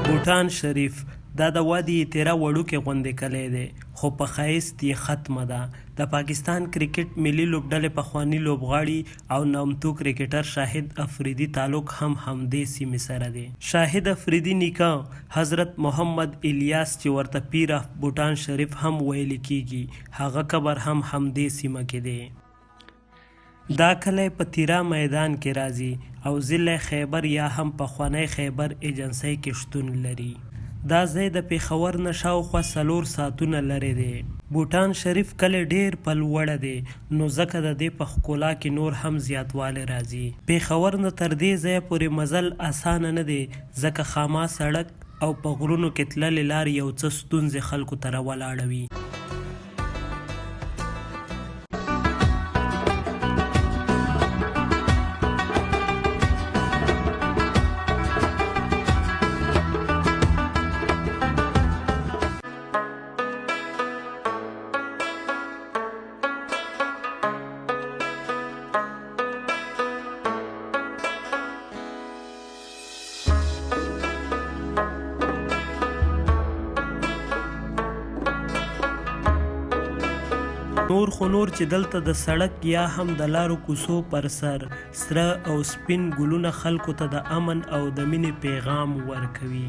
بوټان شریف دا د وادي تیرا وړوکی غوندې کلی دی خو په ښایست یې ختمه ده. د پاکستان کرکټ ملي لوبډلې پخواني لوبغاړي او نامتو کرکټر شاهد افریدي تعلق هم همدې سیمې سره دی. شاهد افریدي نیکه حضرت محمد الیاس چې ورته پیر اف بوټان شریف هم ویل کیږي، هغه قبر هم همدې سیمه کې دی. دا کلی په تیرا میدان کې راځي او ضلع خیبر یا هم پخوانی خیبر ایجنسۍ کې شتون لري. دا ځای د پېښور نه شاوخوا 4 ساعتونه لرې دی. بوټان شریف کلی ډیر په لوړه دی نو ځکه د دې په ښکلا کې نور هم زیاتوالی راځي. پېښور نه تر دې ځایه پورې مزل اسانه نه دی ځکه خاما سړک او په غرونو کې تللې لارې یو څه ستونزې خلکو ته راولاړوي. نور چې دلته د سړک یا هم د لارو کوڅو پر سر سره او سپین ګلونه خلکو ته د امن او د مینې پیغام ورکوي.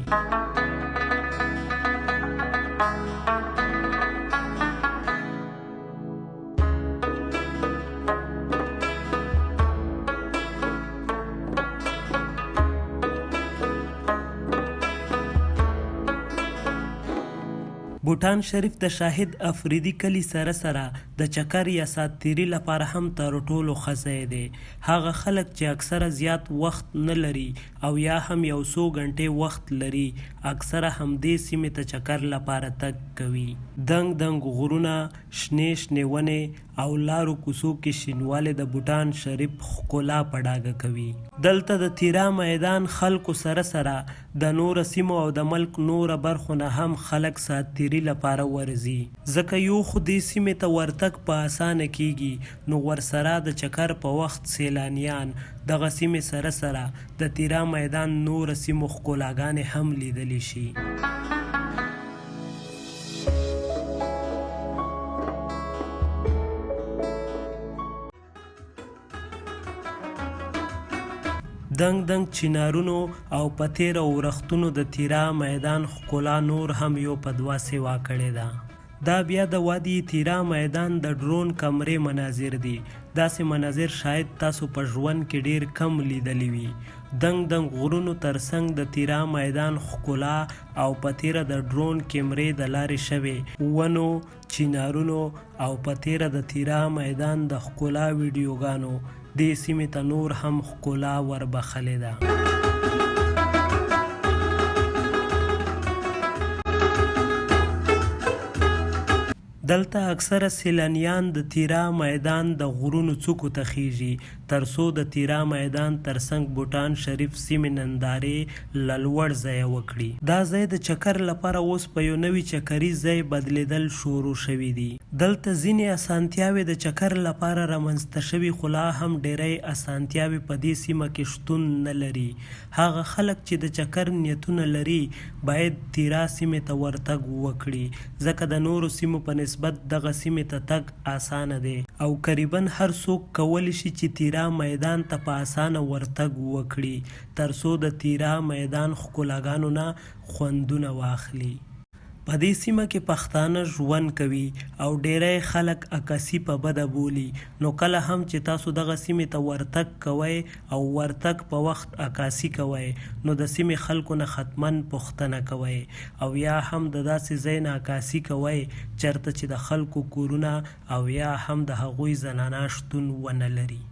بوټان شریف د شاهد افریدي کلي سره د چکر یا ساعتتیري لپاره هم تر ټولو ښه ځای دی. هغه خلک چې اکثره زیات وخت نه لري او یا هم یو څو غنټې وخت لري اکثره همدې سیمې ته چکر لپاره تګ کوي. دنګ غرونه، شنې ونې او لارو کوڅو کې شینوالی د بوټان شریف ښکلا په ډاګه کوي. دلته د تیرا میدان خلکو سره د نور سیمو او د ملک نور برخو نه هم خلک ساعتتیري لپاره ورځي ځکه یو خو دې سیمې ته ورتګ په اسانه کیږي نو ورسره د چکر په وخت سیلانیان دغه سیمې سره د تیرا میدان نور سیمو ښکلاګانې هم لیدلی شي. دنګ چینارونو او په تیره ورښتونو د تیرا میدان ښکلا نور هم یو په دوه سوا کړې ده. دا بیا د وادي تیرا میدان د ډرون کمرې مناظر دي. داسې مناظر شاید تاسو په ژوند کې ډیر کم لیدلی وي. دنګ غرونو ترڅنګ د تیرا میدان ښکلا او په تیره د ډرون کیمرې د لارې شوې ونو، چینارونو او په تیره د تیرا میدان د ښکلا ویډیوګانو دې سیمې ته نور هم ښکلا وربخلې ده. دلته اکثره سیلانیان د تیرا میدان د غرونو څوکو ته خیږي ترڅو د تیرا میدان ترڅنګ بوټان شریف سیمې نندارې له لوړ ځایه وکړي. دا ځای د چکر لپاره اوس په یو نوي چکري ځای بدلیدل شروع شوي دي. دلته ځینې اسانتیاوې د چکر لپاره رامنځته شوي خو لا هم ډیری اسانتیاوې په دې سیمه کې شتون نه لري. هغه خلک چې د چکر نیتونه لري باید تیرا سیمې ته ورتګ وکړي ځکه د نورو سیمو په نسبت دغه سیمې ته تګ اسانه دی او قریبا هر څوک کولی شي چې تیرا میدان ته په اسانه ورتګ وکړي ترڅو د تیرا میدان ښکلاګانو نه خوندونه واخلي. په دې سیمه کې پښتانه ژوند کوي او ډیری خلک عکاسي په بده بولي نو کله هم چې تاسو دغه سیمې ته ورتګ کوئ او ورتګ په وخت عکاسي کوئ نو د سیمې خلکو نه حتما پوښتنه کوئ او یا هم د داسې ځای نه عکاسي کوئ چېرته چې د خلکو کورونه او یا هم د هغوی زنانه شتون ونه لري.